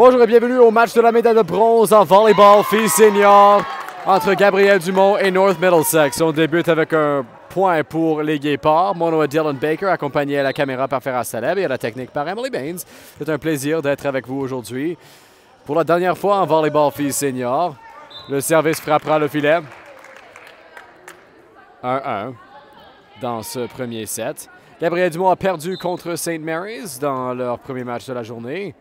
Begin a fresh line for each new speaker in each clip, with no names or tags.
Bonjour et bienvenue au match de la médaille de bronze en volleyball filles senior entre Gabrielle Dumont et North Middlesex. On débute avec un point pour les Guépards. Mon nom est Dylan Baker, accompagné à la caméra par Ferraz Saleb et à la technique par Emily Baines. C'est un plaisir d'être avec vous aujourd'hui. Pour la dernière fois en volleyball filles senior, le service frappera le filet. 1-1 dans ce premier set. Gabrielle Dumont a perdu contre St. Mary's dans leur premier match de la journée.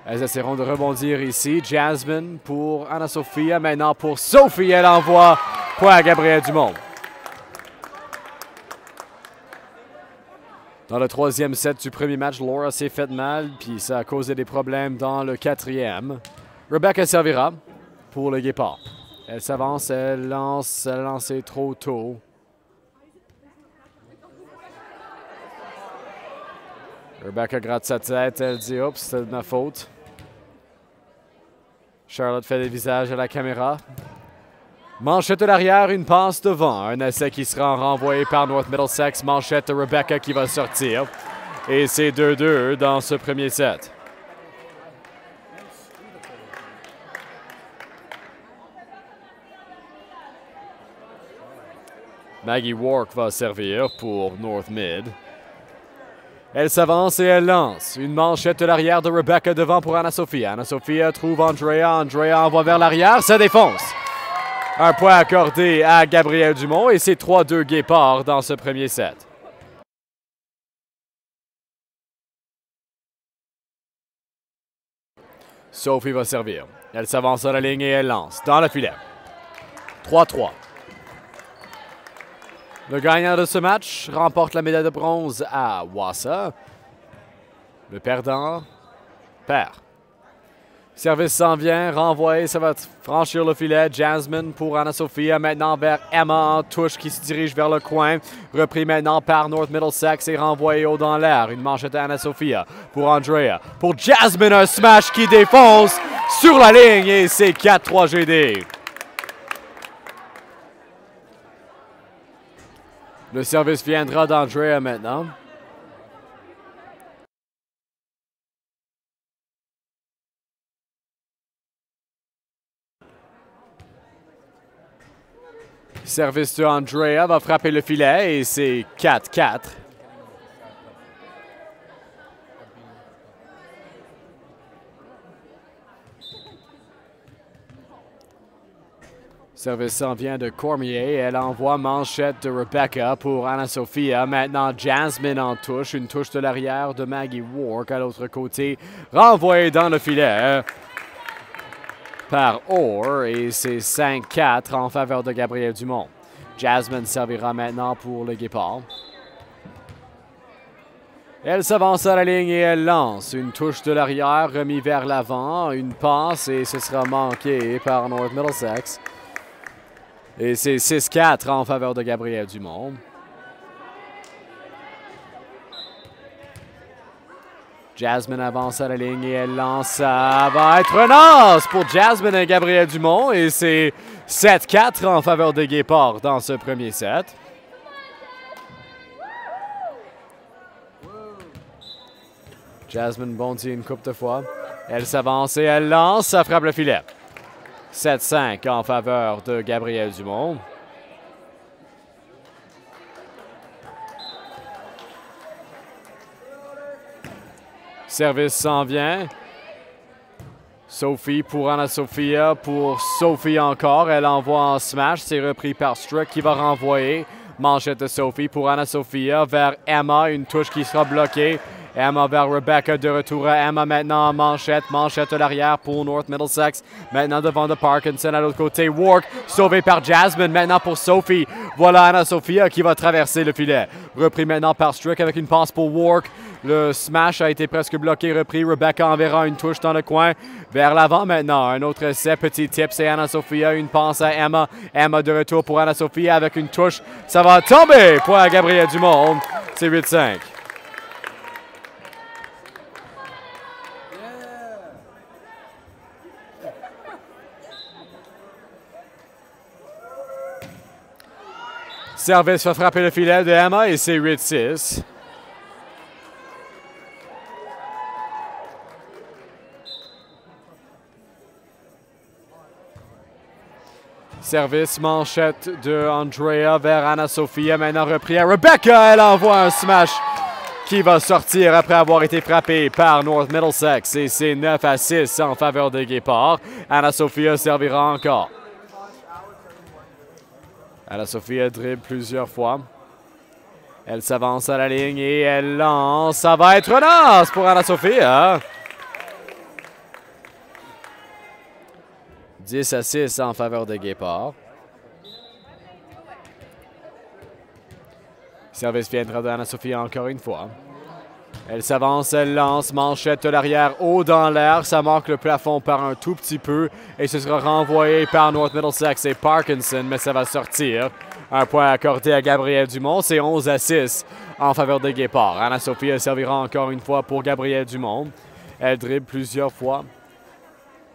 Elles essaieront de rebondir ici. Jasmine pour Anna-Sophia. Maintenant pour Sophie. Elle envoie point à Gabrielle Dumont. Dans le troisième set du premier match, Laura s'est fait mal, puis ça a causé des problèmes dans le quatrième. Rebecca servira pour le Guépard. Elle s'avance, elle lance, elle a lancé trop tôt. Rebecca gratte sa tête, elle dit « Oups, c'est de ma faute ». Charlotte fait des visages à la caméra. Manchette de l'arrière, une passe devant. Un essai qui sera renvoyé par North Middlesex. Manchette de Rebecca qui va sortir. Et c'est 2-2 dans ce premier set. Maggie Wark va servir pour North Mid. Elle s'avance et elle lance. Une manchette de l'arrière de Rebecca devant pour Anna-Sophia. Anna-Sophia trouve Andrea. Andrea envoie vers l'arrière. Ça défonce. Un point accordé à Gabrielle Dumont et c'est 3-2 Guépard dans ce premier set. Sophie va servir. Elle s'avance sur la ligne et elle lance dans le filet. 3-3. Le gagnant de ce match remporte la médaille de bronze à Wassa. Le perdant perd. Service s'en vient, renvoyé, ça va franchir le filet. Jasmine pour Anna-Sophia, maintenant vers Emma en touche qui se dirige vers le coin. Repris maintenant par North Middlesex et renvoyé haut dans l'air. Une manchette à Anna-Sophia pour Andrea. Pour Jasmine, un smash qui défonce sur la ligne et c'est 4-3 GD. Le service viendra d'Andrea maintenant. Service de Andrea va frapper le filet et c'est 4-4. Service s'en vient de Cormier. Elle envoie manchette de Rebecca pour Anna-Sophia. Maintenant, Jasmine en touche. Une touche de l'arrière de Maggie Wark à l'autre côté. Renvoyé dans le filet par Orr. Et c'est 5-4 en faveur de Gabrielle Dumont. Jasmine servira maintenant pour le Guépard. Elle s'avance à la ligne et elle lance. Une touche de l'arrière remis vers l'avant. Une passe et ce sera manqué par North Middlesex. Et c'est 6-4 en faveur de Gabrielle Dumont. Jasmine avance à la ligne et elle lance. Ça va être un as pour Jasmine et Gabrielle Dumont. Et c'est 7-4 en faveur des Guépards dans ce premier set. Jasmine bondit une couple de fois. Elle s'avance et elle lance. Ça frappe le filet. 7-5 en faveur de Gabrielle Dumont. Service s'en vient. Sophie pour Anna-Sophia. Pour Sophie encore. Elle envoie en smash. C'est repris par Strick qui va renvoyer. Manchette de Sophie pour Anna-Sophia vers Emma. Une touche qui sera bloquée. Emma vers Rebecca, de retour à Emma maintenant en manchette. Manchette à l'arrière pour North Middlesex. Maintenant devant de Parkinson à l'autre côté. Wark sauvé par Jasmine. Maintenant pour Sophie. Voilà Anna-Sophia qui va traverser le filet. Repris maintenant par Strick avec une passe pour Wark. Le smash a été presque bloqué. Repris. Rebecca enverra une touche dans le coin. Vers l'avant maintenant. Un autre essai. Petit tip. C'est Anna-Sophia. Une passe à Emma. Emma de retour pour Anna-Sophia avec une touche. Ça va tomber. Point à Gabrielle Dumont. C'est 8-5. Service va frapper le filet de Emma et c'est 8-6. Service manchette de Andrea vers Anna Sophia. Maintenant repris à Rebecca. Elle envoie un smash qui va sortir après avoir été frappé par North Middlesex. Et c'est 9-6 en faveur des Guépards. Anna Sophia servira encore. Anna Sophia dribble plusieurs fois. Elle s'avance à la ligne et elle lance. Ça va être un as pour Anna Sophia. 10-6 en faveur des Guépards. Service viendra d'Anna Sophia encore une fois. Elle s'avance, elle lance, manchette de l'arrière haut dans l'air. Ça manque le plafond par un tout petit peu et ce sera renvoyé par North Middlesex et Parkinson, mais ça va sortir. Un point accordé à Gabrielle Dumont, c'est 11-6 en faveur des Guépards. Anna Sophia servira encore une fois pour Gabrielle Dumont. Elle dribble plusieurs fois.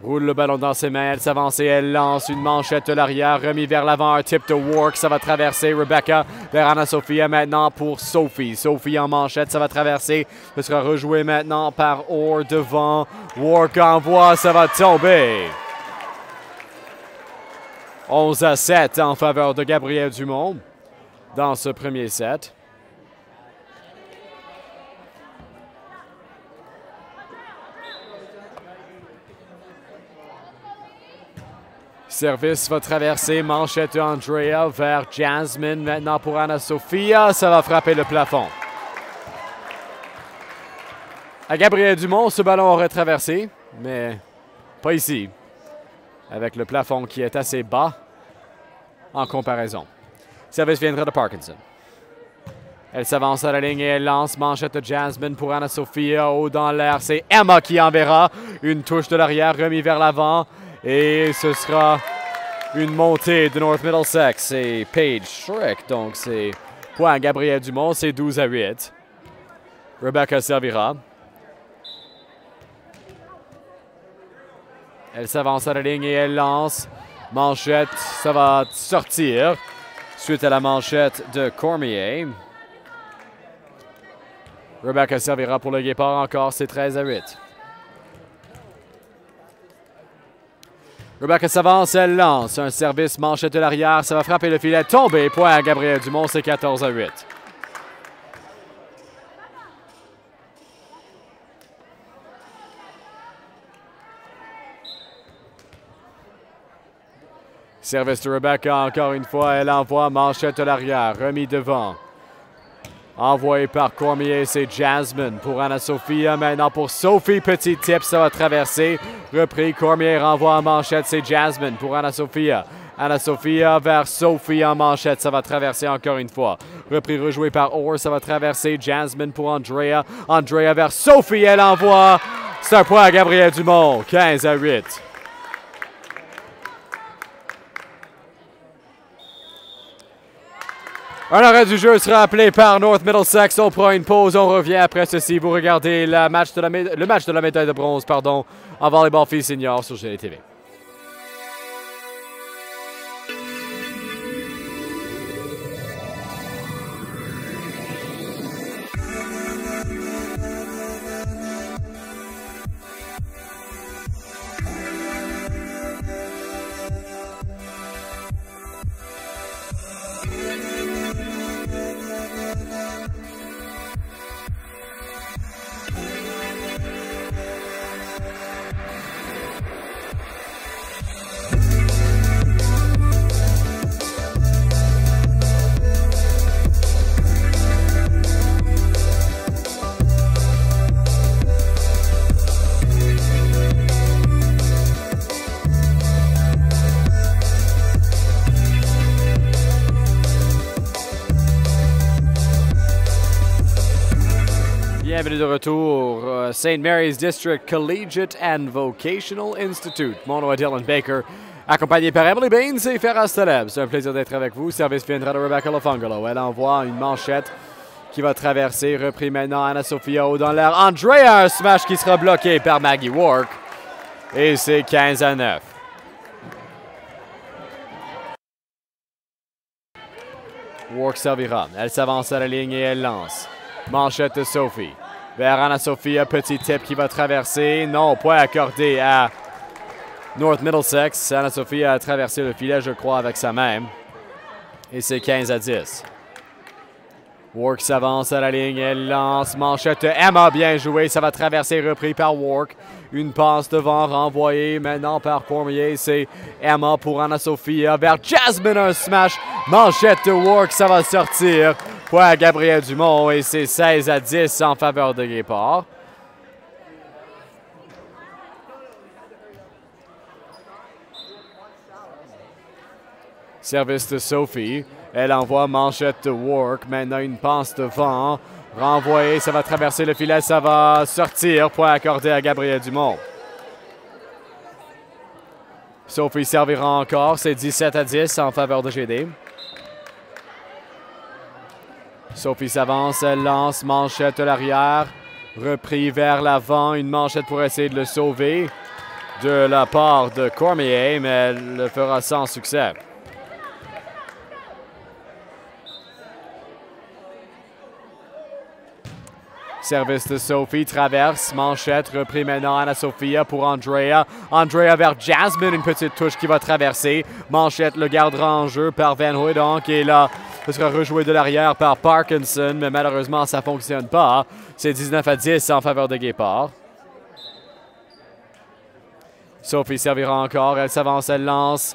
Roule le ballon dans ses mains, elle s'avance et elle lance une manchette de l'arrière, remis vers l'avant, un tip de Wark, ça va traverser Rebecca vers Anna Sophia maintenant pour Sophie. Sophie en manchette, ça va traverser, ce sera rejoué maintenant par Orr devant. Wark envoie, ça va tomber. 11-7 en faveur de Gabrielle Dumont dans ce premier set. Service va traverser, manchette de Andrea vers Jasmine. Maintenant pour Anna Sophia, ça va frapper le plafond. À Gabrielle Dumont, ce ballon aurait traversé, mais pas ici. Avec le plafond qui est assez bas en comparaison. Service viendra de Parkinson. Elle s'avance à la ligne et elle lance, manchette de Jasmine pour Anna Sophia. Haut dans l'air, c'est Emma qui enverra. Une touche de l'arrière remis vers l'avant. Et ce sera une montée de North Middlesex et Paige Schreck. Donc c'est point à Gabrielle Dumont, c'est 12-8. Rebecca servira. Elle s'avance à la ligne et elle lance. Manchette, ça va sortir. Suite à la manchette de Cormier. Rebecca servira pour le Guépard encore, c'est 13-8. Rebecca s'avance, elle lance. Un service manchette de l'arrière, ça va frapper le filet, tomber. Point à Gabrielle Dumont, c'est 14-8. Service de Rebecca, encore une fois, elle envoie manchette de l'arrière, remis devant. Envoyé par Cormier, c'est Jasmine pour Anna Sophia. Maintenant pour Sophie, petit tip, ça va traverser. Repris, Cormier renvoie en manchette, c'est Jasmine pour Anna Sophia. Anna Sophia vers Sophie en manchette, ça va traverser encore une fois. Repris, rejoué par Orr, ça va traverser. Jasmine pour Andrea. Andrea vers Sophie, elle envoie. C'est un point à Gabrielle Dumont, 15-8. Un arrêt du jeu sera appelé par North Middlesex. On prend une pause. On revient après ceci. Vous regardez le match de la médaille de bronze en volleyball filles senior sur GLTV. Bienvenue de retour, St. Mary's District Collegiate and Vocational Institute. Mon nom est Dylan Baker, accompagné par Emily Baines et Ferraz Taleb. C'est un plaisir d'être avec vous. Service viendra de Rebecca Lofangolo. Elle envoie une manchette qui va traverser. Repris maintenant Anna Sophia haut dans l'air. Andrea, un smash qui sera bloqué par Maggie Wark. Et c'est 15-9. Wark servira. Elle s'avance à la ligne et elle lance. Manchette de Sophie. Vers Anna Sophia, petit tip qui va traverser. Non, point accordé à North Middlesex. Anna Sophia a traversé le filet, je crois, avec sa main. Et c'est 15-10. Wark s'avance à la ligne, elle lance, manchette Emma, bien joué, ça va traverser, repris par Wark. Une passe devant, renvoyée maintenant par Cormier, c'est Emma pour Anna Sophia vers Jasmine, un smash, manchette de Wark, ça va sortir. Point à Gabriel Dumont et c'est 16-10 en faveur de Guépard. Service de Sophie. Elle envoie manchette de Wark. Maintenant, une passe devant. Renvoyé, ça va traverser le filet, ça va sortir. Point accordé à Gabriel Dumont. Sophie servira encore. C'est 17-10 en faveur de GD. Sophie s'avance, elle lance. Manchette de l'arrière. Repris vers l'avant. Une manchette pour essayer de le sauver de la part de Cormier, mais elle le fera sans succès. Service de Sophie, traverse, manchette, repris maintenant Anna Sophia pour Andrea. Andrea vers Jasmine, une petite touche qui va traverser. Manchette le gardera en jeu par Van Hooydonk et là, ce sera rejoué de l'arrière par Parkinson, mais malheureusement, ça ne fonctionne pas. C'est 19-10 en faveur de Guépard. Sophie servira encore, elle s'avance, elle lance.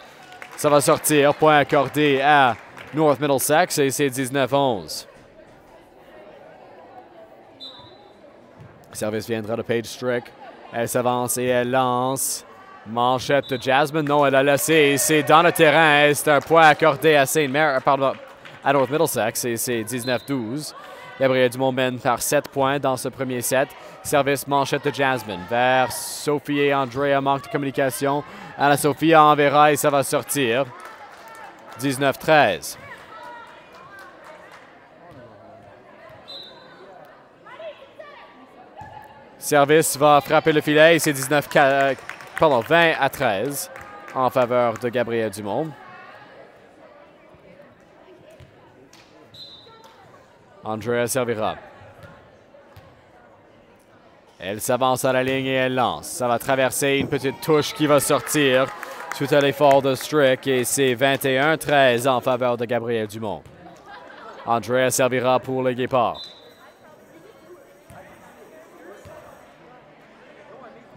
Ça va sortir, point accordé à North Middlesex et c'est 19-11. Service viendra de Paige Strick. Elle s'avance et elle lance. Manchette de Jasmine. Non, elle a laissé. C'est dans le terrain. C'est un point accordé à à North Middlesex. Et c'est 19-12. Gabriel Dumont mène par 7 points dans ce premier set. Service manchette de Jasmine. Vers Sophie et Andrea. Manque de communication. Anna Sophia enverra et ça va sortir. 19-13. Service va frapper le filet et c'est 20-13 en faveur de Gabriel Dumont. Andrea servira. Elle s'avance à la ligne et elle lance. Ça va traverser une petite touche qui va sortir suite à l'effort de Strick et c'est 21-13 en faveur de Gabriel Dumont. Andrea servira pour le Guépard.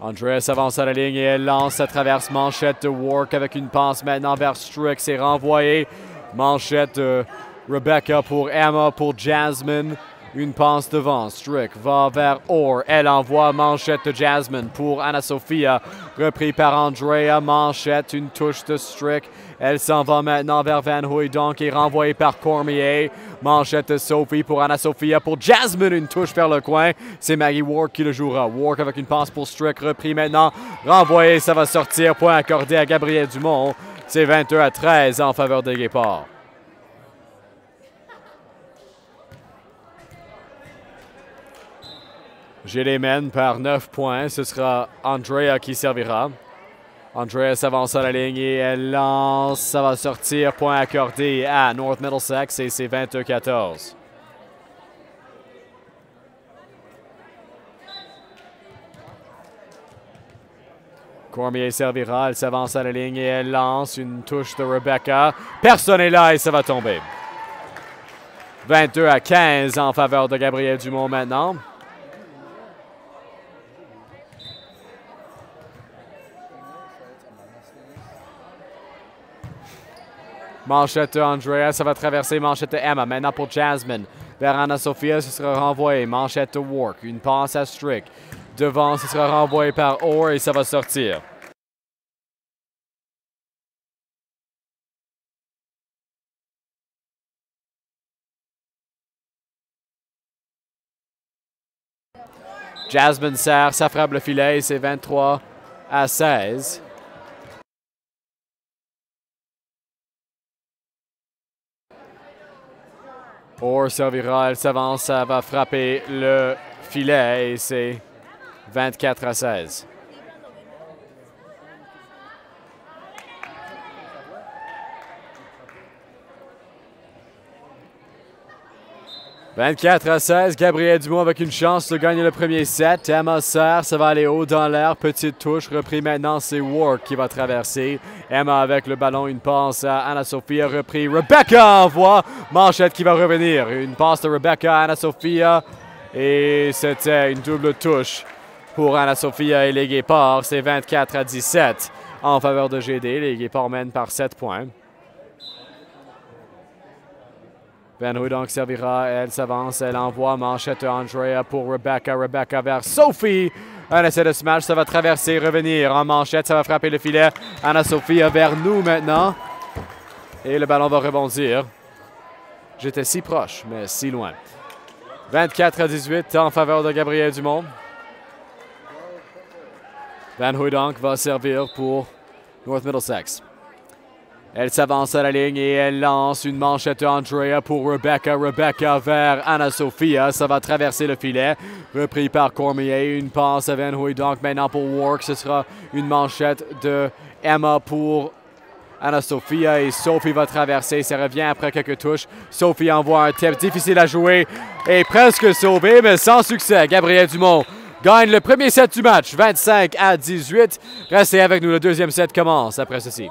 Andrea s'avance à la ligne et elle lance, ça traverse manchette de Wark avec une passe maintenant vers Strick, c'est renvoyé. Manchette de Rebecca pour Emma, pour Jasmine. Une passe devant, Strick va vers Orr, elle envoie manchette de Jasmine pour Anna Sophia. Repris par Andrea, manchette, une touche de Strick. Elle s'en va maintenant vers Van Hooydonk et renvoyée par Cormier. Manchette de Sophie pour Anna Sophia. Pour Jasmine, une touche vers le coin. C'est Maggie Wark qui le jouera. Wark avec une passe pour Strick. Repris maintenant. Renvoyé, ça va sortir. Point accordé à Gabriel Dumont. C'est 22-13 en faveur des Guépards. GD mène par 9 points. Ce sera Andrea qui servira. Andrea s'avance à la ligne et elle lance. Ça va sortir. Point accordé à North Middlesex et c'est 22-14. Cormier servira. Elle s'avance à la ligne et elle lance. Une touche de Rebecca. Personne n'est là et ça va tomber. 22-15 en faveur de Gabriel Dumont maintenant. Manchette de Andrea, ça va traverser manchette de Emma. Maintenant pour Jasmine. Vers Anna Sophia, ce sera renvoyé. Manchette de Wark. Une passe à Strick. Devant, ce sera renvoyé par Orr et ça va sortir. Jasmine sert, ça frappe le filet et c'est 23-16. Orr servira, elle s'avance, ça va frapper le filet et c'est 24-16. 24-16, Gabriel Dumont avec une chance de gagner le premier set. Emma sert, ça va aller haut dans l'air. Petite touche, repris maintenant, c'est Ward qui va traverser. Emma avec le ballon, une passe à Anna-Sophia, repris. Rebecca envoie, manchette qui va revenir. Une passe de Rebecca à Anna-Sophia. Et c'était une double touche pour Anna-Sophia et les Guépards. C'est 24-17 en faveur de GD. Les Guépards mènent par 7 points. Van Hooydonk servira, elle s'avance, elle envoie manchette Andrea pour Rebecca. Rebecca vers Sophie. Un essai de smash, ça va traverser, revenir en manchette, ça va frapper le filet. Anna-Sophia vers nous maintenant. Et le ballon va rebondir. J'étais si proche, mais si loin. 24-18 en faveur de Gabriel Dumont. Van Hooydonk va servir pour North Middlesex. Elle s'avance à la ligne et elle lance une manchette Andrea pour Rebecca. Rebecca vers Anna-Sophia. Ça va traverser le filet. Repris par Cormier. Une passe à Van Hooydonk maintenant pour Work. Ce sera une manchette de Emma pour Anna-Sophia. Et Sophie va traverser. Ça revient après quelques touches. Sophie envoie un tip difficile à jouer. Et presque sauvé, mais sans succès. Gabriel Dumont gagne le premier set du match. 25-18. Restez avec nous. Le deuxième set commence après ceci.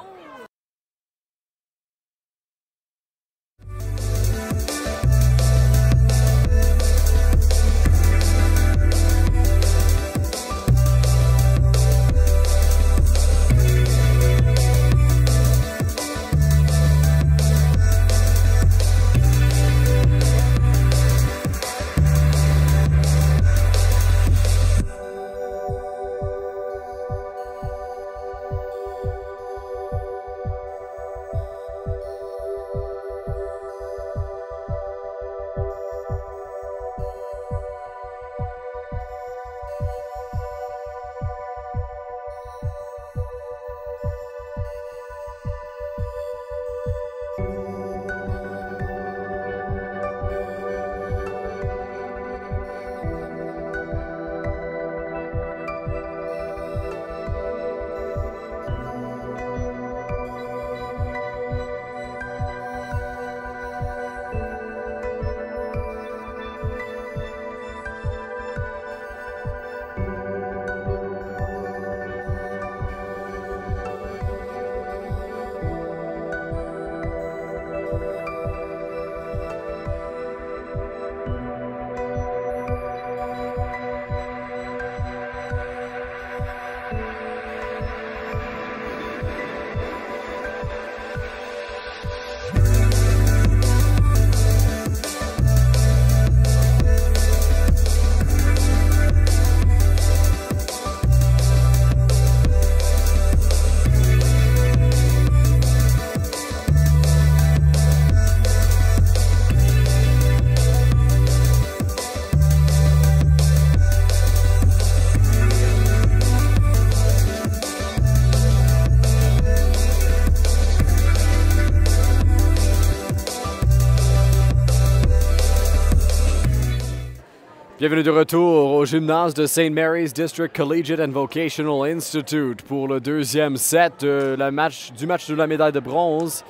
Bienvenue de retour au gymnase de St. Mary's District Collegiate and Vocational Institute pour le deuxième set du match de la médaille de bronze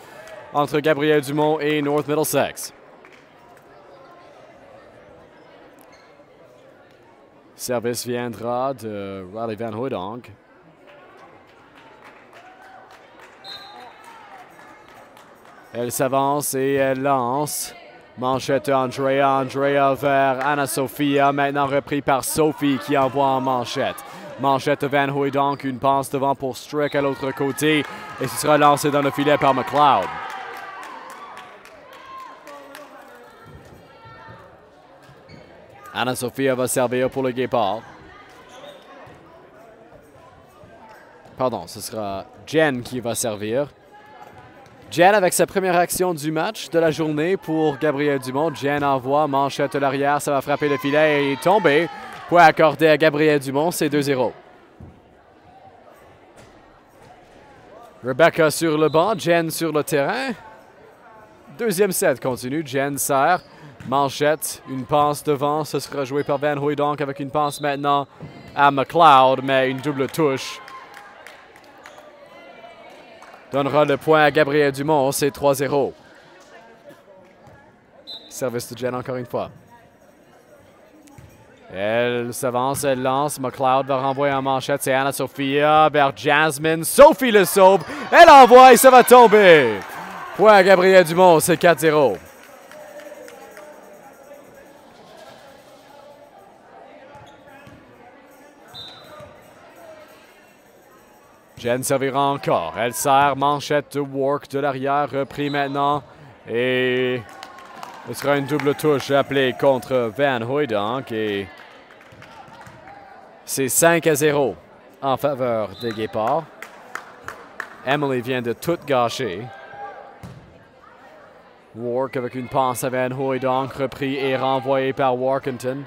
entre Gabriel Dumont et North Middlesex. Service viendra de Riley Van Hooydonk. Elle s'avance et elle lance. Manchette Andrea vers Anna-Sophia, maintenant repris par Sophie qui envoie en manchette. Manchette Van Hooydonk, une passe devant pour Strick à l'autre côté et ce sera lancé dans le filet par McLeod. Anna-Sophia va servir pour le Guépard. Pardon, ce sera Jen qui va servir. Jen avec sa première action du match de la journée pour Gabriel Dumont. Jen envoie, manchette à l'arrière, ça va frapper le filet et tomber. Point accordé à Gabriel Dumont, c'est 2-0. Rebecca sur le banc, Jen sur le terrain. Deuxième set continue, Jen sert. Manchette, une passe devant, ce sera joué par Van Hooydonk avec une passe maintenant à McLeod, mais une double touche donnera le point à Gabriel Dumont, c'est 3-0. Service de Jen encore une fois. Elle s'avance, elle lance. McLeod va renvoyer en manchette. C'est Anna Sophia vers Jasmine. Sophie le sauve. Elle envoie et ça va tomber. Point à Gabrielle Dumont, c'est 4-0. Jen servira encore. Elle sert manchette de Wark de l'arrière. Repris maintenant. Et ce sera une double touche appelée contre Van Hooijdonk. Et c'est 5-0 en faveur des Guépards. Emily vient de tout gâcher. Wark avec une passe à Van Hooijdonk. Repris et renvoyé par Warkentin.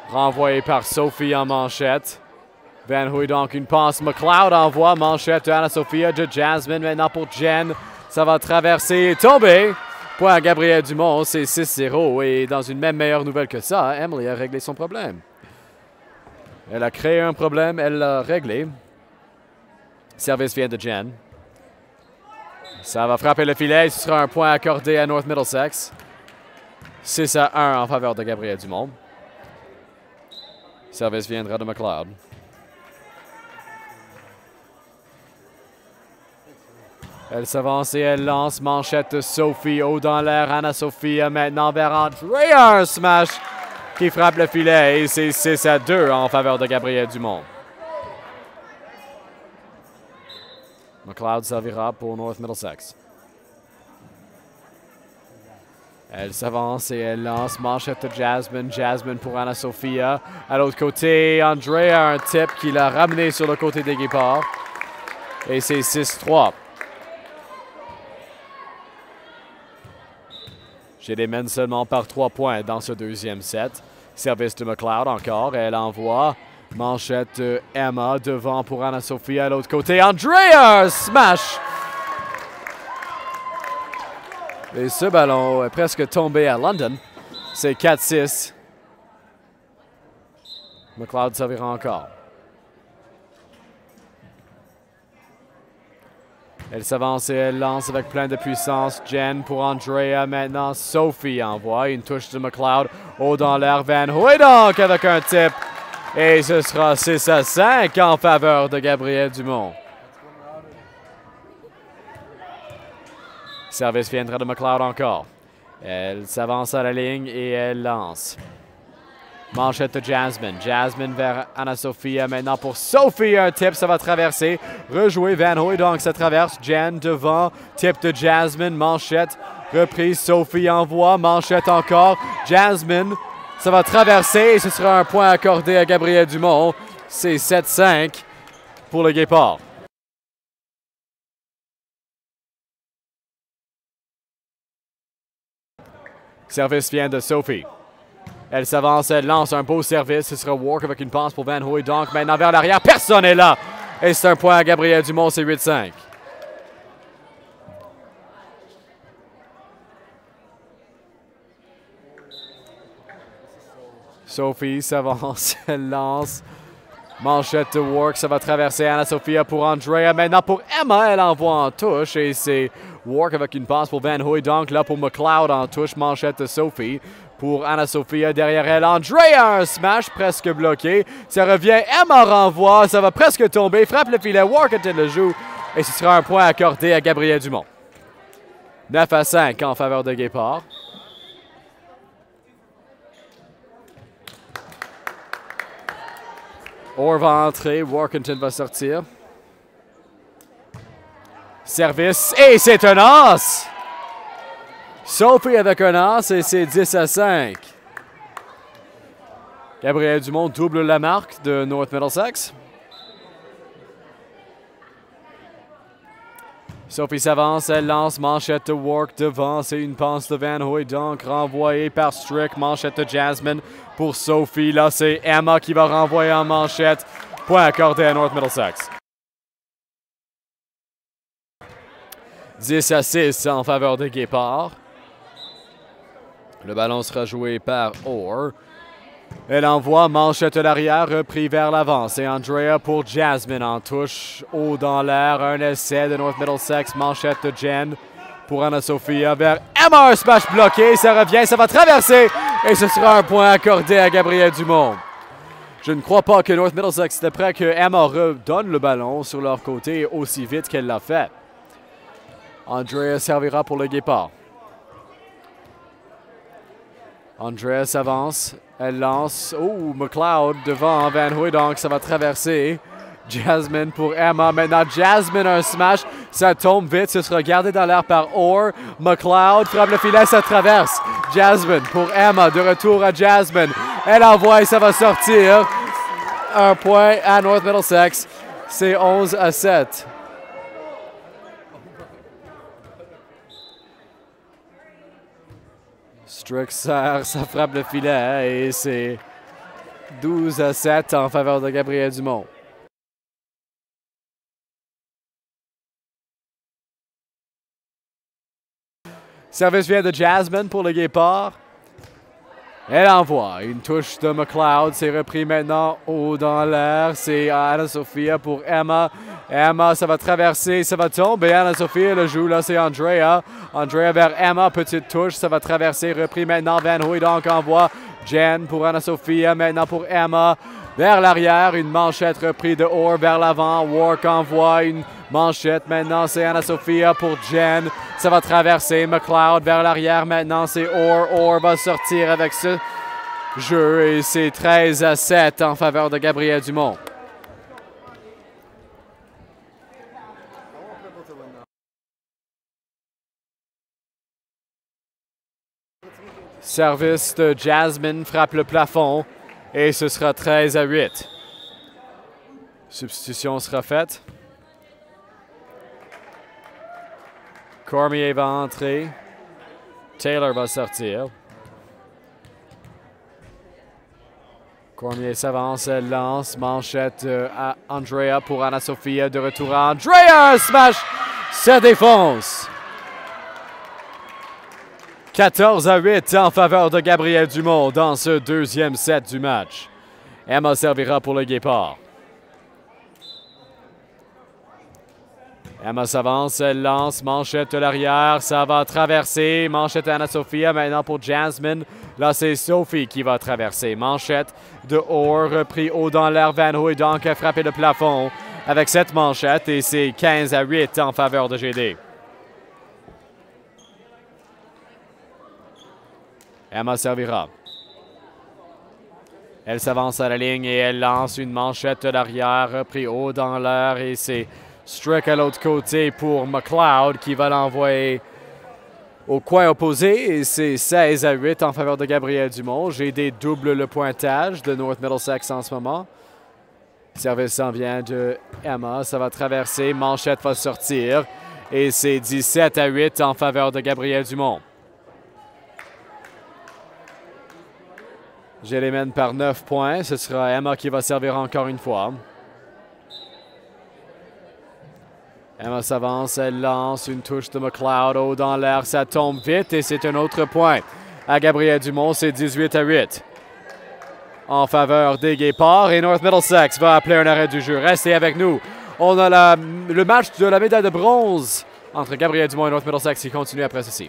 Renvoyé par Sophie en manchette. Van Hooijdonk, une passe. McLeod envoie. Manchette de Anna Sophia de Jasmine. Maintenant pour Jen. Ça va traverser et tomber. Point à Gabrielle Dumont. C'est 6-0. Et dans une même meilleure nouvelle que ça, Emily a réglé son problème. Elle a créé un problème. Elle l'a réglé. Service vient de Jen. Ça va frapper le filet. Ce sera un point accordé à North Middlesex. 6-1 en faveur de Gabrielle Dumont. Service viendra de McLeod. Elle s'avance et elle lance. Manchette de Sophie. Haut dans l'air. Anna Sophia maintenant vers Andrea. Un smash qui frappe le filet. Et c'est 6-2 en faveur de Gabrielle Dumont. McLeod servira pour North Middlesex. Elle s'avance et elle lance. Manchette de Jasmine. Jasmine pour Anna Sophia. À l'autre côté, Andrea un tip qui l'a ramené sur le côté des Guépards. Et c'est 6-3. J'ai les mène seulement par 3 points dans ce deuxième set. Service de McLeod encore. Elle envoie. Manchette de Emma devant pour Anna Sophia à l'autre côté. Andrea smash! Et ce ballon est presque tombé à London. C'est 4-6. McLeod servira encore. Elle s'avance et elle lance avec plein de puissance. Jen pour Andrea maintenant. Sophie envoie une touche de McLeod. Haut dans l'air. Van Hooijdonk avec un tip. Et ce sera 6-5 en faveur de Gabrielle Dumont. Service viendra de McLeod encore. Elle s'avance à la ligne et elle lance. Manchette de Jasmine. Jasmine vers Anna Sophia maintenant pour Sophie. Un tip, ça va traverser. Rejouer Van Hooijdonk, ça traverse. Jen devant. Tip de Jasmine. Manchette. Reprise. Sophie envoie. Manchette encore. Jasmine. Ça va traverser et ce sera un point accordé à Gabrielle Dumont. C'est 7-5 pour le Guépard. Service vient de Sophie. Elle s'avance, elle lance un beau service. Ce sera Wark avec une passe pour Van Hooijdonk. Maintenant vers l'arrière, personne n'est là. Et c'est un point à Gabrielle Dumont, c'est 8-5. Sophie s'avance, elle lance. Manchette de Wark, ça va traverser Anna Sophia pour Andrea. Maintenant pour Emma, elle envoie en touche. Et c'est Wark avec une passe pour Van Hooijdonk. Là pour McLeod en touche. Manchette de Sophie pour Anna Sophia. Derrière elle, Andrea, un smash presque bloqué. Ça revient, Emma renvoie. Ça va presque tomber. Frappe le filet, Warkentin le joue. Et ce sera un point accordé à Gabrielle Dumont. 9-5 en faveur de Guépard. Orr va entrer, Warkentin va sortir. Service, et c'est un as! Sophie avec un as, et c'est 10-5. Gabrielle Dumont double la marque de North Middlesex. Sophie s'avance, elle lance, manchette de Wark devant, c'est une passe de Van Hooijdonk, renvoyée par Strick, manchette de Jasmine pour Sophie. Là, c'est Emma qui va renvoyer en manchette. Point accordé à North Middlesex. 10-6 en faveur des Guépards. Le ballon sera joué par Orr. Elle envoie manchette de l'arrière, repris vers l'avant. C'est Andrea pour Jasmine en touche. Haut dans l'air, un essai de North Middlesex. Manchette de Jen pour Anna Sophia vers Emma. Un smash bloqué, ça revient, ça va traverser Et ce sera un point accordé à Gabrielle Dumont. Je ne crois pas que North Middlesex était prêt que Emma redonne le ballon sur leur côté aussi vite qu'elle l'a fait. Andrea servira pour le Guépard. Andrea s'avance. Elle lance. Oh, McLeod devant Van Hooydonk. Ça va traverser. Jasmine pour Emma. Maintenant, Jasmine un smash. Ça tombe vite. Ce sera gardé dans l'air par Orr. McLeod frappe le filet. Ça traverse. Jasmine pour Emma. De retour à Jasmine. Elle envoie et ça va sortir. Un point à North Middlesex. C'est 11-7. Strick sert, ça frappe le filet et c'est 12-7 en faveur de Gabrielle Dumont. Service vient de Jasmine pour le Guépard. Elle envoie une touche de McLeod. C'est repris maintenant haut dans l'air. C'est Anna-Sophia pour Emma. Emma, ça va traverser, ça va tomber. Anna-Sophia le joue. Là, c'est Andrea. Andrea vers Emma. Petite touche, ça va traverser. Repris maintenant. Van Hooydonk envoie. Jen pour Anna-Sophia. Maintenant pour Emma. Vers l'arrière, une manchette reprise de Orr vers l'avant. Wark envoie une manchette. Maintenant, c'est Anna-Sophia pour Jen. Ça va traverser. McLeod vers l'arrière. Maintenant, c'est Orr. Orr va sortir avec ce jeu et c'est 13-7 en faveur de Gabrielle Dumont. Service de Jasmine frappe le plafond. Et ce sera 13-8. Substitution sera faite. Cormier va entrer. Taylor va sortir. Cormier s'avance, elle lance. Manchette à Andrea pour Anna-Sophia. De retour à Andrea. Smash! Ça défonce. 14-8 en faveur de Gabrielle Dumont dans ce deuxième set du match. Emma servira pour le Guépard. Emma s'avance, elle lance, manchette de l'arrière, ça va traverser. Manchette Anna-Sophia maintenant pour Jasmine. Là, c'est Sophie qui va traverser. Manchette de Orr, repris haut dans l'air. Van Hooydonk a frappé le plafond avec cette manchette et c'est 15-8 en faveur de GD. Emma servira. Elle s'avance à la ligne et elle lance une manchette de l'arrière, repris haut dans l'air et c'est Strick à l'autre côté pour McLeod qui va l'envoyer au coin opposé et c'est 16-8 en faveur de Gabrielle Dumont. GD double le pointage de North Middlesex en ce moment. Service s'en vient de Emma, ça va traverser, manchette va sortir et c'est 17-8 en faveur de Gabrielle Dumont. Je les mène par 9 points. Ce sera Emma qui va servir encore une fois. Emma s'avance, elle lance une touche de McLeod haut dans l'air. Ça tombe vite et c'est un autre point. À Gabrielle Dumont, c'est 18-8. En faveur des Guépards et North Middlesex va appeler un arrêt du jeu. Restez avec nous. On a le match de la médaille de bronze entre Gabrielle Dumont et North Middlesex qui continue après ceci.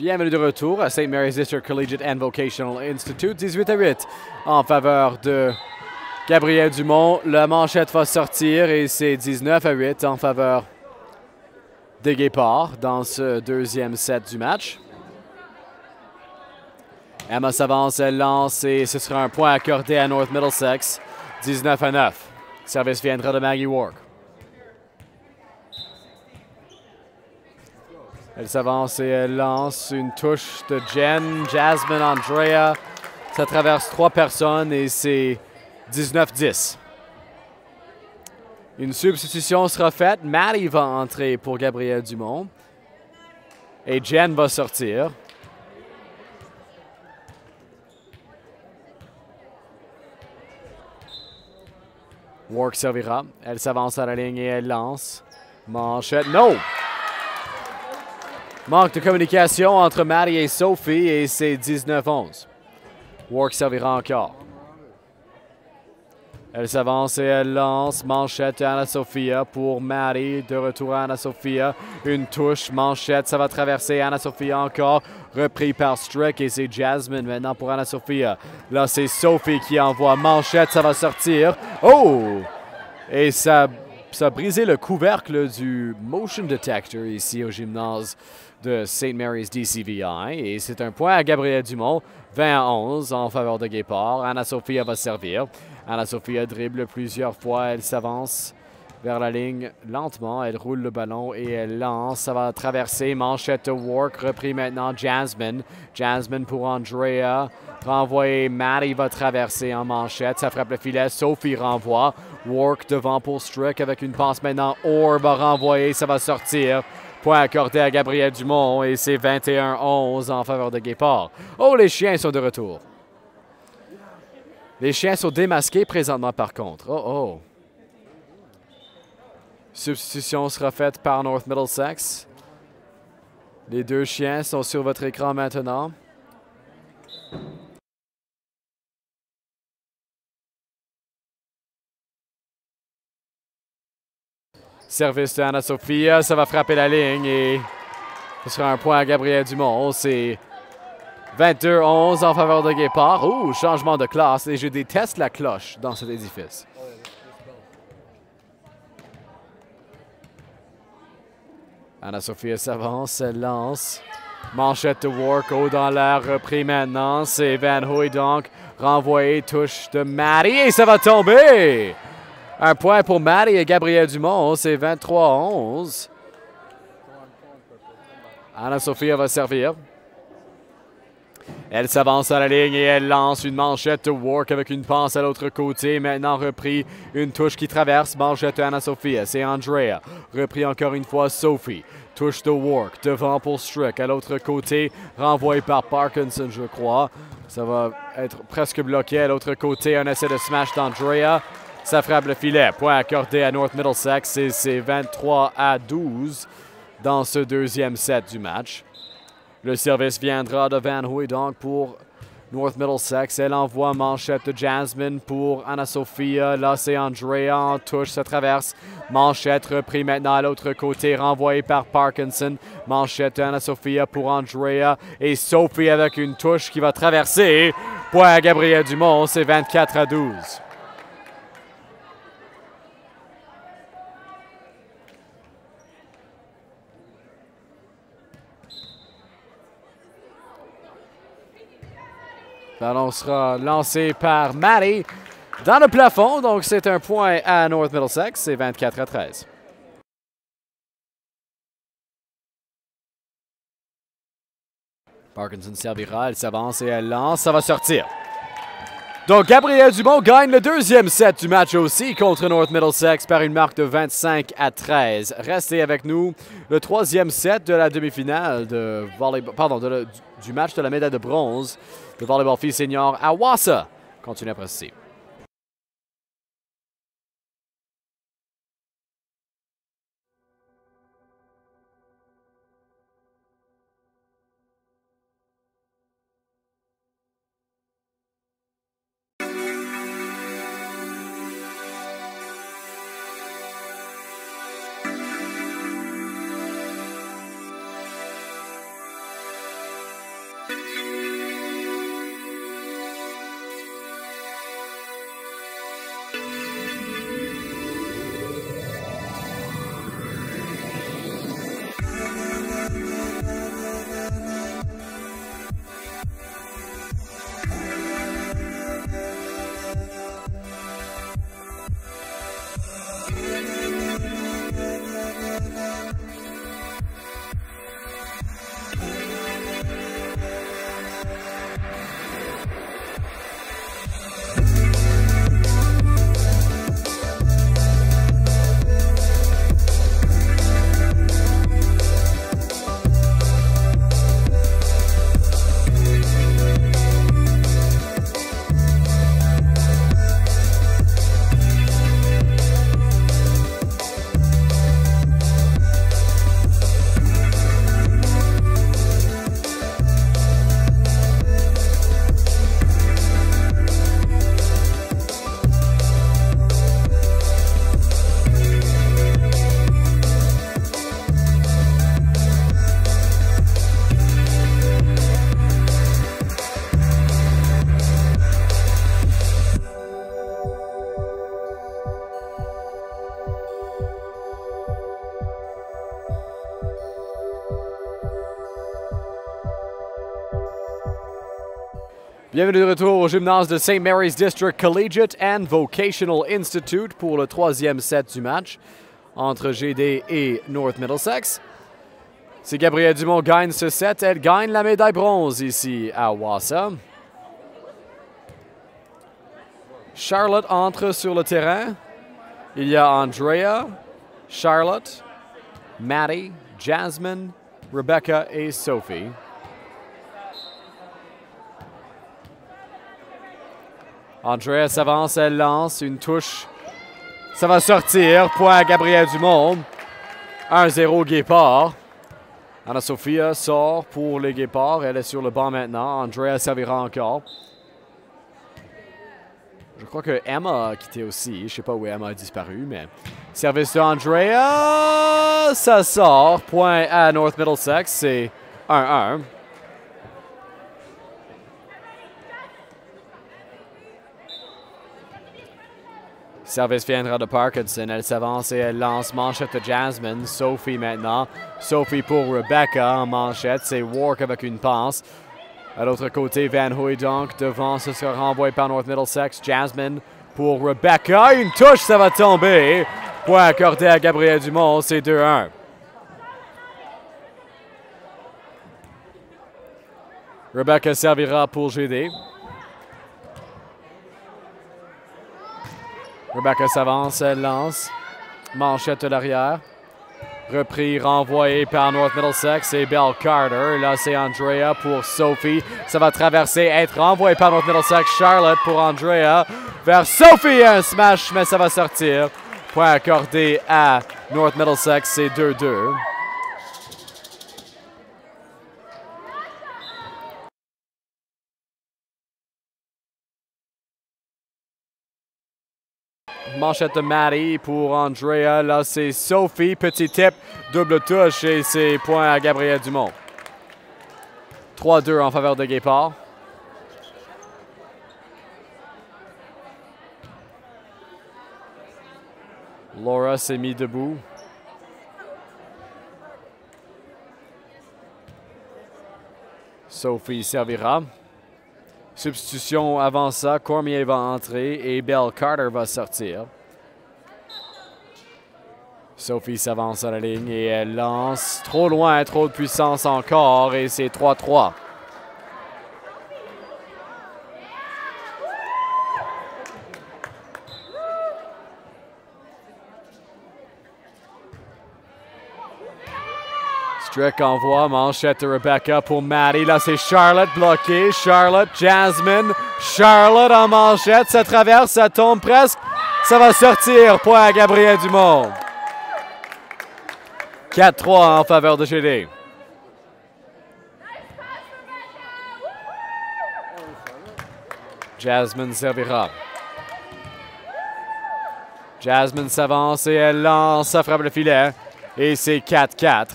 Bienvenue de retour à St. Mary's District Collegiate and Vocational Institute, 18-8 en faveur de Gabrielle Dumont. La manchette va sortir et c'est 19-8 en faveur des Guépards dans ce deuxième set du match. Emma s'avance, elle lance et ce sera un point accordé à North Middlesex, 19-9. Service viendra de Maggie Wark. Elle s'avance et elle lance une touche de Jen. Jasmine, Andrea. Ça traverse 3 personnes et c'est 19-10. Une substitution sera faite. Maddie va entrer pour Gabriel Dumont. Et Jen va sortir. Wark servira. Elle s'avance à la ligne et elle lance. Manchette. No! Manque de communication entre Maddie et Sophie et c'est 19-11. Wark servira encore. Elle s'avance et elle lance. Manchette à Anna-Sophia pour Maddie. De retour à Anna-Sophia. Une touche. Manchette, ça va traverser Anna-Sophia encore. Repris par Strick et c'est Jasmine maintenant pour Anna-Sophia. Là, c'est Sophie qui envoie Manchette. Ça va sortir. Oh! Et ça a brisé le couvercle du motion detector ici au gymnase de St. Mary's DCVI. Et c'est un point à Gabriel Dumont. 20-11 en faveur de Guépard. Anna-Sophia va servir. Anna-Sophia dribble plusieurs fois. Elle s'avance vers la ligne lentement. Elle roule le ballon et elle lance. Ça va traverser. Manchette de Wark. Repris maintenant Jasmine. Jasmine pour Andrea. Renvoyé. Maddie va traverser en manchette. Ça frappe le filet. Sophie renvoie. Wark devant pour Strick avec une passe maintenant. Orr va renvoyer. Ça va sortir. Point accordé à Gabriel Dumont et c'est 21-11 en faveur de Guépard. Oh, les chiens sont de retour. Les chiens sont démasqués présentement par contre. Oh, oh. Substitution sera faite par North Middlesex. Les deux chiens sont sur votre écran maintenant. Service de Anna-Sophia, ça va frapper la ligne et ce sera un point à Gabriel Dumont. C'est 22-11 en faveur de Guépard. Oh, changement de classe et je déteste la cloche dans cet édifice. Anna-Sophia s'avance, elle lance. Manchette de Wark, haut dans l'air, repris maintenant. C'est Van Hoy donc, renvoyé, touche de Maddie et ça va tomber! Un point pour Maddie et Gabriel Dumont, c'est 23-11. Anna-Sophia va servir. Elle s'avance à la ligne et elle lance une manchette de Wark avec une passe à l'autre côté. Maintenant repris, une touche qui traverse. Manchette de Anna-Sophia, c'est Andrea. Repris encore une fois Sophie. Touche de Wark, devant pour Strick. À l'autre côté, renvoyé par Parkinson, je crois. Ça va être presque bloqué. À l'autre côté, un essai de smash d'Andrea. Ça frappe le filet. Point accordé à North Middlesex et c'est 23-12 dans ce deuxième set du match. Le service viendra de Van Hoy donc pour North Middlesex. Elle envoie manchette de Jasmine pour Anna-Sophia. Là, c'est Andrea en touche, ça traverse. Manchette repris maintenant à l'autre côté, renvoyé par Parkinson. Manchette de Anna-Sophia pour Andrea. Et Sophie avec une touche qui va traverser. Point à Gabriel Dumont, c'est 24-12. Le ballon sera lancé par Maddie dans le plafond. Donc, c'est un point à North Middlesex. C'est 24-13. Parkinson servira. Elle s'avance et elle lance. Ça va sortir. Donc, Gabriel Dumont gagne le deuxième set du match aussi contre North Middlesex par une marque de 25-13. Restez avec nous. Le troisième set de la demi-finale de volleyball, pardon, du match de la médaille de bronze de volleyball filles senior à Wassa. Continue après ceci. Bienvenue de retour au gymnase de St. Mary's District Collegiate and Vocational Institute pour le troisième set du match entre GD et North Middlesex. Si Gabrielle Dumont gagne ce set, elle gagne la médaille bronze ici à Wassa. Charlotte entre sur le terrain. Il y a Andrea, Charlotte, Maddie, Jasmine, Rebecca et Sophie. Andrea s'avance, elle lance une touche. Ça va sortir. Point à Gabrielle Dumont. 1-0 Guépard. Anna-Sophia sort pour les Guépards. Elle est sur le banc maintenant. Andrea servira encore. Je crois que Emma a quitté aussi. Je ne sais pas où Emma a disparu, mais... Service de Andrea. Ça sort. Point à North Middlesex. C'est 1-1. Service viendra de Parkinson. Elle s'avance et elle lance manchette de Jasmine. Sophie maintenant. Sophie pour Rebecca en manchette. C'est Wark avec une passe. À l'autre côté, Van Hooydonk devant. Ce sera renvoyé par North Middlesex. Jasmine pour Rebecca. Une touche, ça va tomber. Point accordé à Gabrielle Dumont. C'est 2-1. Rebecca servira pour GD. Rebecca s'avance, elle lance. Manchette de l'arrière. Repris, renvoyé par North Middlesex et Belle Carter. Là, c'est Andrea pour Sophie. Ça va traverser, être renvoyé par North Middlesex. Charlotte pour Andrea. Vers Sophie, un smash, mais ça va sortir. Point accordé à North Middlesex, c'est 2-2. Manchette de Maddie pour Andrea. Là, c'est Sophie. Petit tip, double touche et c'est point à Gabrielle Dumont. 3-2 en faveur de Guépard. Laura s'est mise debout. Sophie servira. Substitution avant ça, Cormier va entrer et Belle Carter va sortir. Sophie s'avance à la ligne et elle lance trop loin, trop de puissance encore et c'est 3-3. Strick envoie, manchette de Rebecca pour Maddie. Là, c'est Charlotte bloquée. Charlotte, Jasmine. Charlotte en manchette. Ça traverse, ça tombe presque. Ça va sortir. Point à Gabrielle Dumont. 4-3 en faveur de GD. Jasmine servira. Jasmine s'avance et elle lance. Ça frappe le filet. Et c'est 4-4.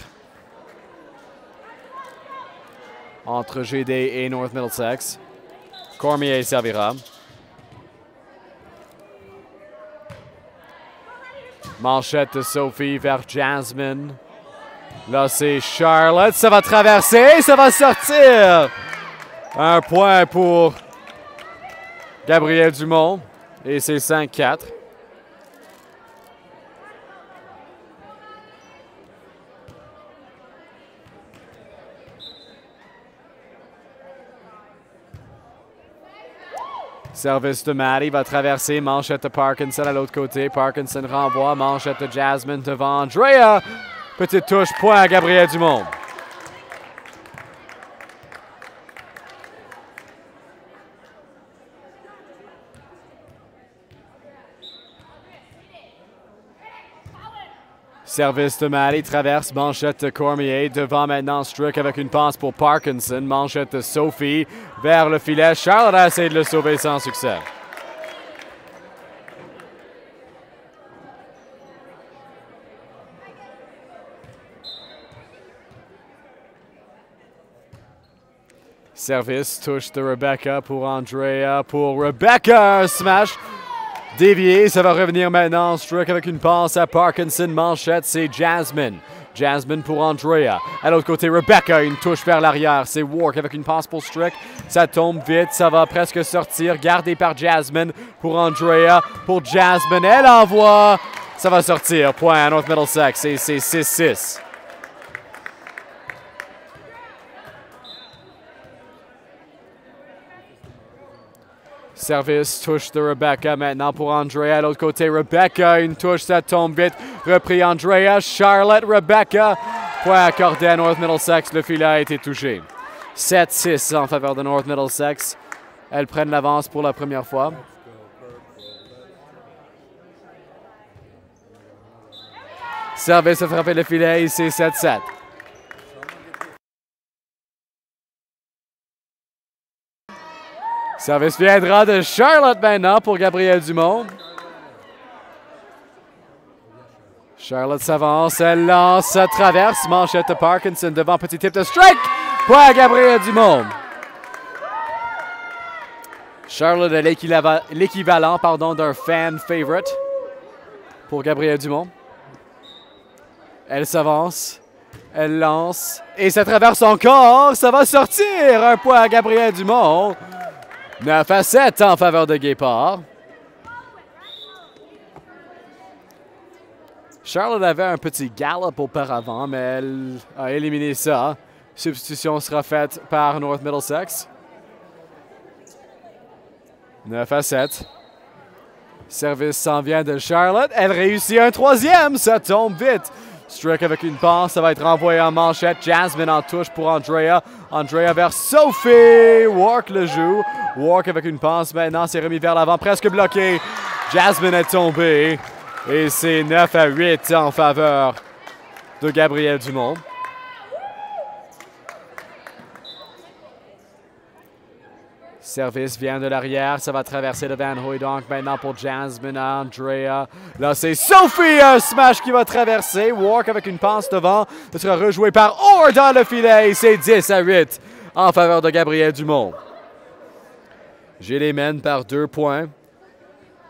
Entre GD et North Middlesex. Cormier servira. Manchette de Sophie vers Jasmine. Là, c'est Charlotte. Ça va traverser. Ça va sortir. Un point pour Gabrielle Dumont. Et c'est 5-4. Service de Maddie va traverser, manchette de Parkinson à l'autre côté. Parkinson renvoie, manchette de Jasmine devant Andrea. Petite touche, point à Gabrielle Dumont. Service de Maddie traverse, manchette de Cormier. Devant maintenant Strick avec une passe pour Parkinson. Manchette de Sophie vers le filet. Charlotte a essayé de le sauver sans succès. Service, touche de Rebecca pour Andrea. Pour Rebecca, un smash. Dévié, ça va revenir maintenant. Strick avec une passe à Parkinson. Manchette, c'est Jasmine. Jasmine pour Andrea. À l'autre côté, Rebecca, une touche vers l'arrière. C'est Wark avec une passe pour Strick. Ça tombe vite, ça va presque sortir. Gardé par Jasmine pour Andrea. Pour Jasmine, elle envoie. Ça va sortir. Point à North Middlesex et c'est 6-6. Service, touche de Rebecca maintenant pour Andrea. À l'autre côté, Rebecca, une touche, ça tombe vite. Repris Andrea, Charlotte, Rebecca. Point accordé à North Middlesex, le filet a été touché. 7-6 en faveur de North Middlesex. Elles prennent l'avance pour la première fois. Service a frappé le filet et c'est 7-7. Service viendra de Charlotte maintenant pour Gabrielle Dumont. Charlotte s'avance, elle lance, traverse, manchette de Parkinson devant petit tip de strike. Point à Gabrielle Dumont. Charlotte a l'équivalent d'un fan favorite pour Gabrielle Dumont. Elle s'avance, elle lance et ça traverse encore. Ça va sortir. Un point à Gabrielle Dumont. 9-7 en faveur de Guépard. Charlotte avait un petit gallop auparavant, mais elle a éliminé ça. Substitution sera faite par North Middlesex. 9-7. Service s'en vient de Charlotte. Elle réussit un troisième. Ça tombe vite. Strick avec une passe. Ça va être renvoyé en manchette. Jasmine en touche pour Andrea. Andrea vers Sophie. Wark le joue. Wark avec une passe maintenant. C'est remis vers l'avant. Presque bloqué. Jasmine est tombée. Et c'est 9-8 en faveur de Gabrielle Dumont. Service vient de l'arrière, ça va traverser le Van Hooydonk maintenant pour Jasmine, Andrea. Là, c'est Sophie, un smash qui va traverser. Wark avec une passe devant. Ça sera rejoué par Orr dans le filet. C'est 10-8 en faveur de Gabrielle Dumont. J'ai les mène par 2 points.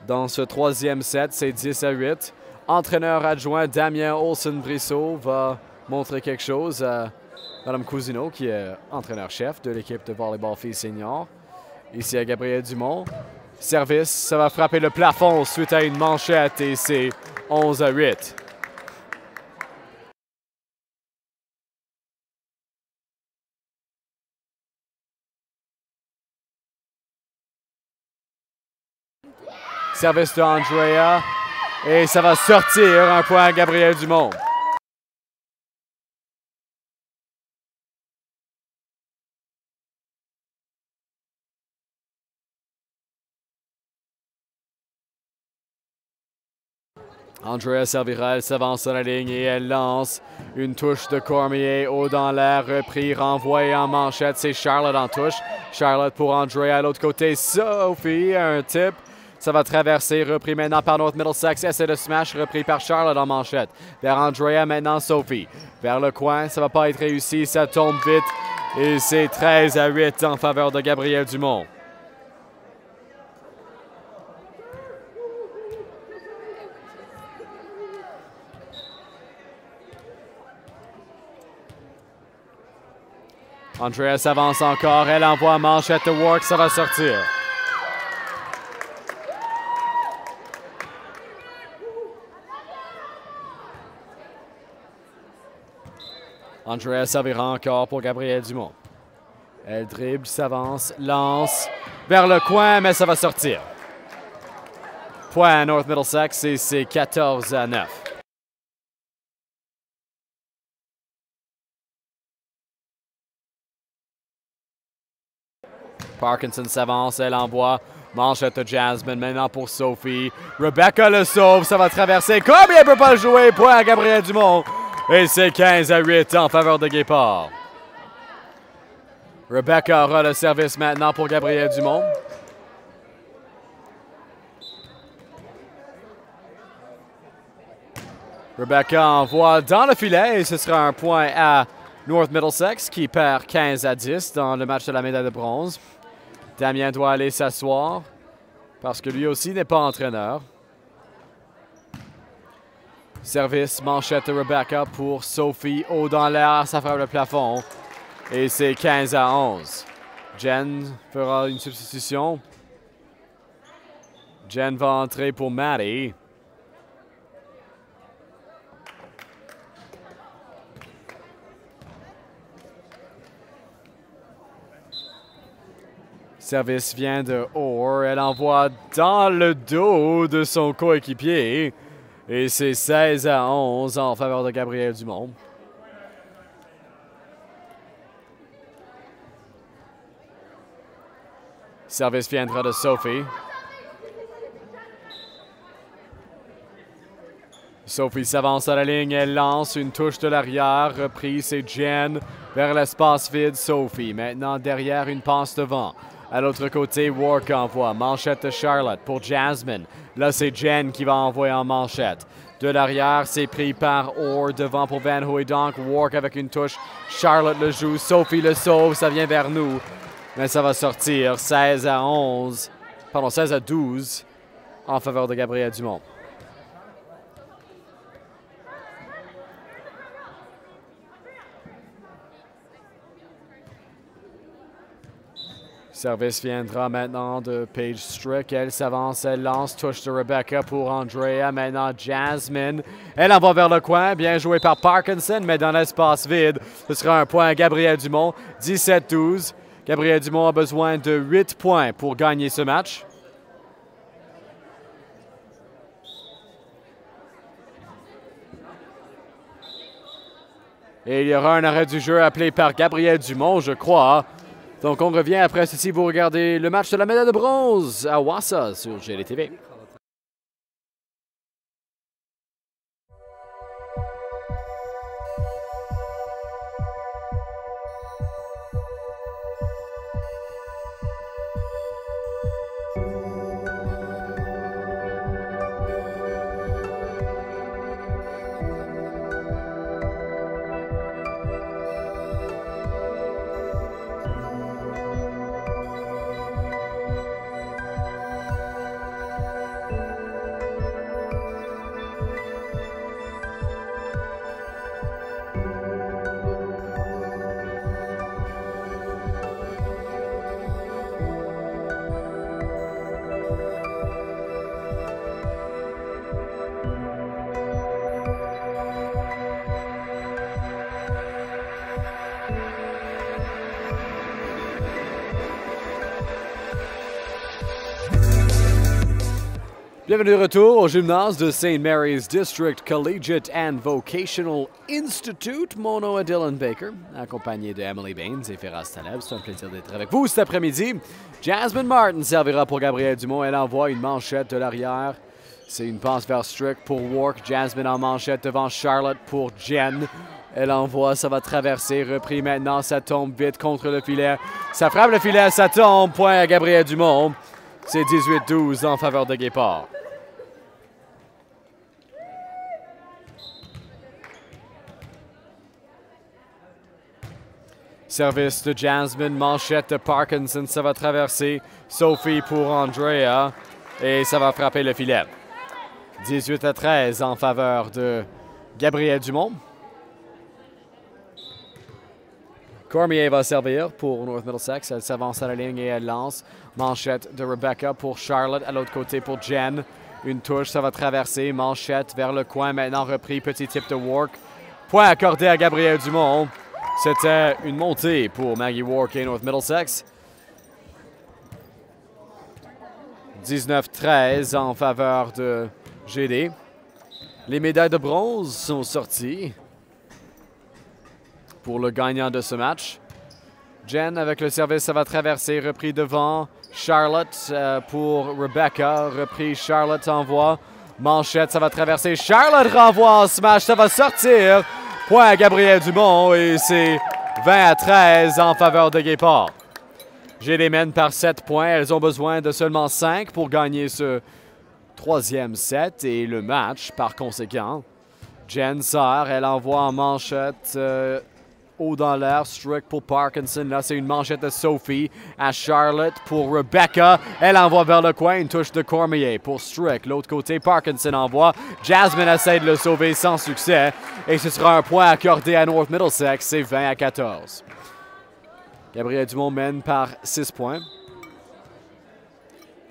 Dans ce troisième set, c'est 10-8. Entraîneur adjoint Damien Olsen-Brissot va montrer quelque chose à Mme Cousineau, qui est entraîneur-chef de l'équipe de volleyball filles senior. Ici à Gabrielle Dumont. Service, ça va frapper le plafond suite à une manchette et c'est 11-8. Service de Andrea et ça va sortir un point à Gabrielle Dumont. Andrea servira, elle s'avance sur la ligne et elle lance une touche de Cormier haut dans l'air, repris, renvoyé en manchette. C'est Charlotte en touche. Charlotte pour Andrea à l'autre côté. Sophie, un tip. Ça va traverser, repris maintenant par North Middlesex. Essai de smash, repris par Charlotte en manchette. Vers Andrea, maintenant Sophie. Vers le coin, ça va pas être réussi, ça tombe vite. Et c'est 13-8 en faveur de Gabrielle Dumont. Andrea s'avance encore, elle envoie manchette de Wark, ça va sortir. Andrea servira encore pour Gabrielle Dumont. Elle dribble, s'avance, lance vers le coin, mais ça va sortir. Point à North Middlesex et c'est 14-9. Parkinson s'avance, elle envoie manchette de Jasmine, maintenant pour Sophie. Rebecca le sauve, ça va traverser. Comme elle ne peut pas le jouer, point à Gabrielle Dumont. Et c'est 15-8 en faveur de Guépard. Rebecca aura le service maintenant pour Gabrielle Dumont. Rebecca envoie dans le filet et ce sera un point à North Middlesex qui perd 15-10 dans le match de la médaille de bronze. Damien doit aller s'asseoir parce que lui aussi n'est pas entraîneur. Service, manchette de Rebecca pour Sophie. Haut dans l'air, ça frappe le plafond. Et c'est 15-11. Jen fera une substitution. Jen va entrer pour Maddie. Service vient de Orr. Elle envoie dans le dos de son coéquipier. Et c'est 16-11 en faveur de Gabriel Dumont. Service viendra de Sophie. Sophie s'avance à la ligne, elle lance une touche de l'arrière, reprise, c'est Jen vers l'espace vide, Sophie. Maintenant derrière, une passe devant. À l'autre côté, Wark envoie, manchette de Charlotte pour Jasmine. Là, c'est Jen qui va envoyer en manchette. De l'arrière, c'est pris par Orr, devant pour Van Hooydonk. Wark avec une touche, Charlotte le joue, Sophie le sauve, ça vient vers nous. Mais ça va sortir 16-11, pardon, 16-12 en faveur de Gabriel Dumont. Service viendra maintenant de Paige Strick. Elle s'avance, elle lance, touche de Rebecca pour Andrea. Maintenant Jasmine. Elle envoie vers le coin. Bien joué par Parkinson, mais dans l'espace vide. Ce sera un point à Gabriel Dumont. 17-12. Gabriel Dumont a besoin de 8 points pour gagner ce match. Et il y aura un arrêt du jeu appelé par Gabriel Dumont, je crois. Donc, on revient après ceci. Vous regardez le match de la médaille de bronze à Wassa sur GLTV. Bienvenue de retour au gymnase de St. Mary's District Collegiate and Vocational Institute. Mon nom est Dylan Baker, accompagné de Emily Baines et Firas Taleb. C'est un plaisir d'être avec vous cet après-midi. Jasmine Martin servira pour Gabriel Dumont. Elle envoie une manchette de l'arrière. C'est une passe vers Strick pour Wark. Jasmine en manchette devant Charlotte pour Jen. Elle envoie, ça va traverser. Repris maintenant, ça tombe vite contre le filet. Ça frappe le filet, ça tombe. Point à Gabriel Dumont. C'est 18-12 en faveur de Guépard. Service de Jasmine, manchette de Parkinson, ça va traverser. Sophie pour Andrea et ça va frapper le filet. 18-13 en faveur de Gabriel Dumont. Cormier va servir pour North Middlesex. Elle s'avance à la ligne et elle lance. Manchette de Rebecca pour Charlotte. À l'autre côté pour Jen. Une touche, ça va traverser. Manchette vers le coin. Maintenant repris. Petit tip de Wark. Point accordé à Gabriel Dumont. C'était une montée pour Maggie Wark et North Middlesex. 19-13 en faveur de GD. Les médailles de bronze sont sorties pour le gagnant de ce match. Jen avec le service, ça va traverser. Repris devant Charlotte pour Rebecca. Repris, Charlotte envoie. Manchette, ça va traverser. Charlotte renvoie en smash, ça va sortir. Point à Gabriel Dumont et c'est 20-13 en faveur de Guépard. GD mène par 7 points. Elles ont besoin de seulement 5 pour gagner ce troisième set et le match par conséquent. Jen sort, elle envoie en manchette haut dans l'air. Strick pour Parkinson. Là, c'est une manchette de Sophie à Charlotte pour Rebecca. Elle envoie vers le coin. Une touche de Cormier pour Strick. L'autre côté, Parkinson envoie. Jasmine essaie de le sauver sans succès. Et ce sera un point accordé à North Middlesex. C'est 20-14. Gabrielle Dumont mène par 6 points.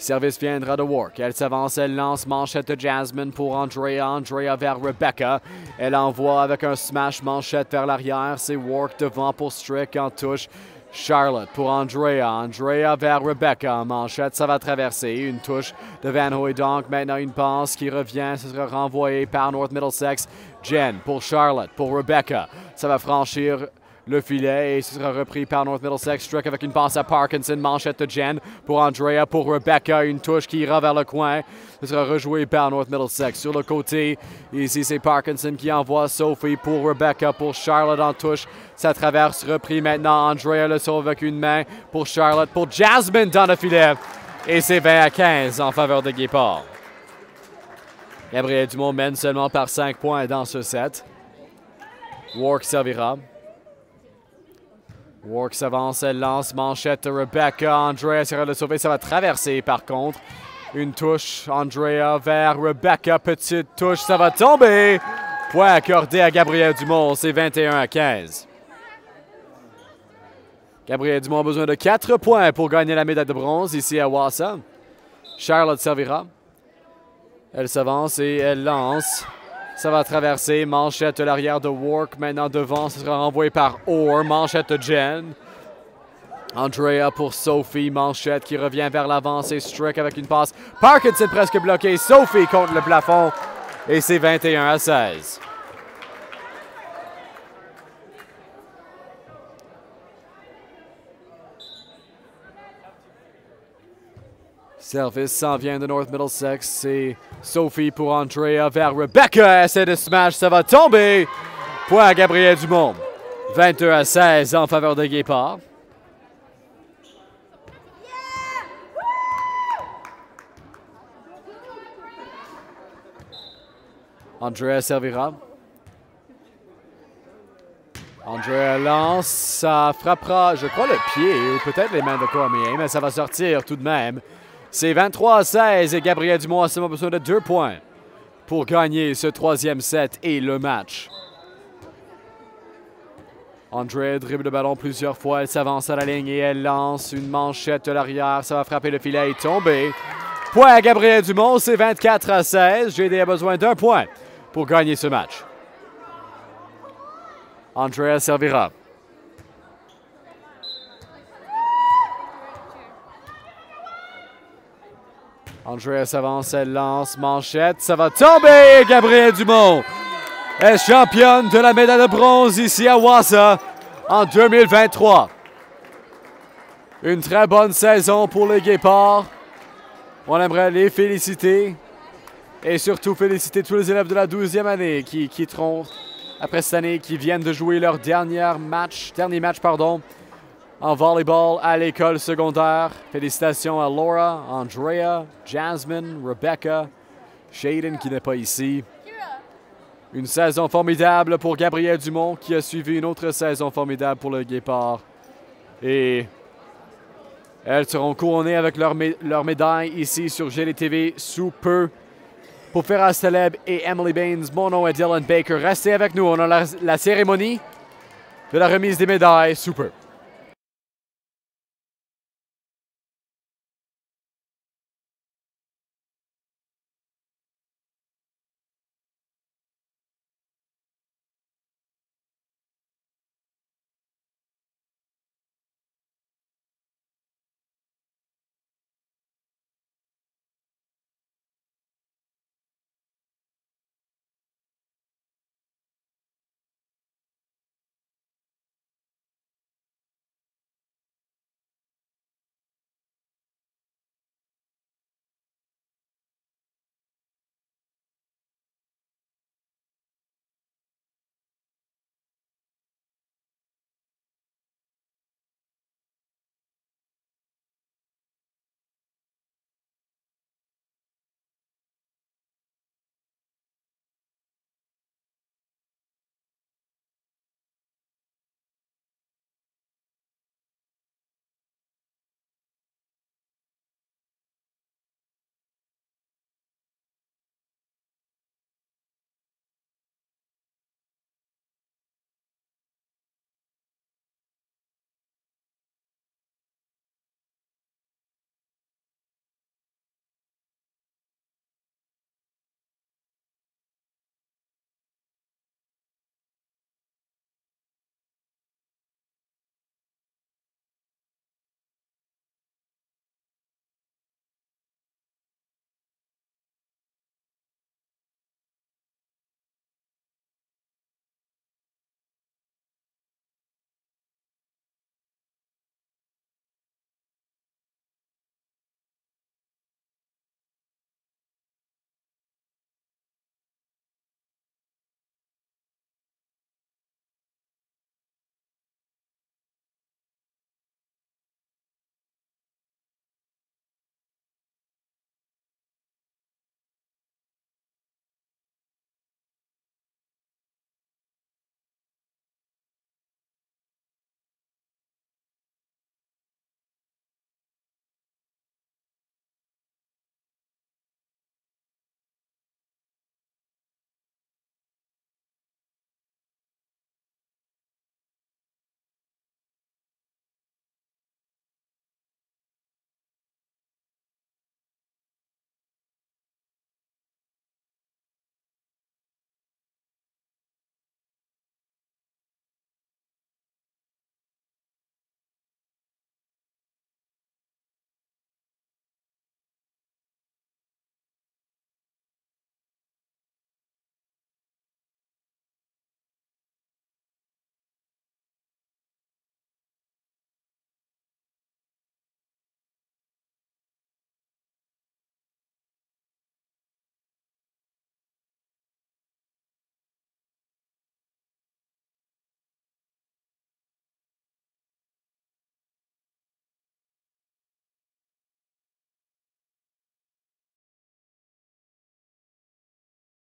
Service viendra de Wark. Elle s'avance, elle lance manchette de Jasmine pour Andrea. Andrea vers Rebecca. Elle envoie avec un smash manchette vers l'arrière. C'est Wark devant pour Strick en touche. Charlotte pour Andrea. Andrea vers Rebecca. Manchette, ça va traverser. Une touche de Van Hooydonk. Maintenant une passe qui revient. Ce sera renvoyé par North Middlesex. Jen pour Charlotte, pour Rebecca. Ça va franchir le filet et ce sera repris par North Middlesex. Strick avec une passe à Parkinson. Manchette de Jen pour Andrea, pour Rebecca. Une touche qui ira vers le coin. Ce sera rejoué par North Middlesex. Sur le côté, ici c'est Parkinson qui envoie Sophie pour Rebecca, pour Charlotte en touche. Ça traverse, repris maintenant. Andrea le sauve avec une main pour Charlotte, pour Jasmine dans le filet. Et c'est 20-15 en faveur de Guépard. Gabrielle Dumont mène seulement par 5 points dans ce set. Wark servira. Wark s'avance, elle lance, manchette de Rebecca. Andrea sera le sauver, ça va traverser par contre. Une touche, Andrea vers Rebecca, petite touche, ça va tomber. Point accordé à Gabrielle Dumont, c'est 21-15. Gabrielle Dumont a besoin de 4 points pour gagner la médaille de bronze ici à Wassa. Charlotte servira. Elle s'avance et elle lance. Ça va traverser. Manchette de l'arrière de Wark. Maintenant devant, ce sera renvoyé par Orr. Manchette de Jen. Andrea pour Sophie. Manchette qui revient vers l'avant. C'est Strick avec une passe. Parkinson presque bloqué. Sophie contre le plafond. Et c'est 21-16. Service s'en vient de North Middlesex. C'est Sophie pour Andrea vers Rebecca. Essai de smash, ça va tomber. Point à Gabrielle Dumont. 22-16 en faveur de Guépard. Andrea servira. Andrea lance. Ça frappera, je crois, le pied ou peut-être les mains de Cormier, mais ça va sortir tout de même. C'est 23-16 et Gabrielle Dumont a seulement besoin de 2 points pour gagner ce 3e set et le match. Andrea dribble le ballon plusieurs fois, elle s'avance à la ligne et elle lance une manchette de l'arrière. Ça va frapper le filet et tomber. Point à Gabrielle Dumont, c'est 24-16. GD a besoin d'1 point pour gagner ce match. Andrea servira. Andrea s'avance, elle lance, manchette, ça va tomber! Gabrielle Dumont est championne de la médaille de bronze ici à Wassa en 2023. Une très bonne saison pour les Guépards. On aimerait les féliciter et surtout féliciter tous les élèves de la 12e année qui quitteront après cette année, qui viennent de jouer leur dernier match en volleyball à l'école secondaire. Félicitations à Laura, Andrea, Jasmine, Rebecca, Shaden qui n'est pas ici. Une saison formidable pour Gabrielle Dumont qui a suivi une autre saison formidable pour le Guépard. Et elles seront couronnées avec leur médaille ici sur GDTV sous peu. Pour Firas Taleb et Emily Baines, mon nom est Dylan Baker. Restez avec nous, on a la cérémonie de la remise des médailles sous peu.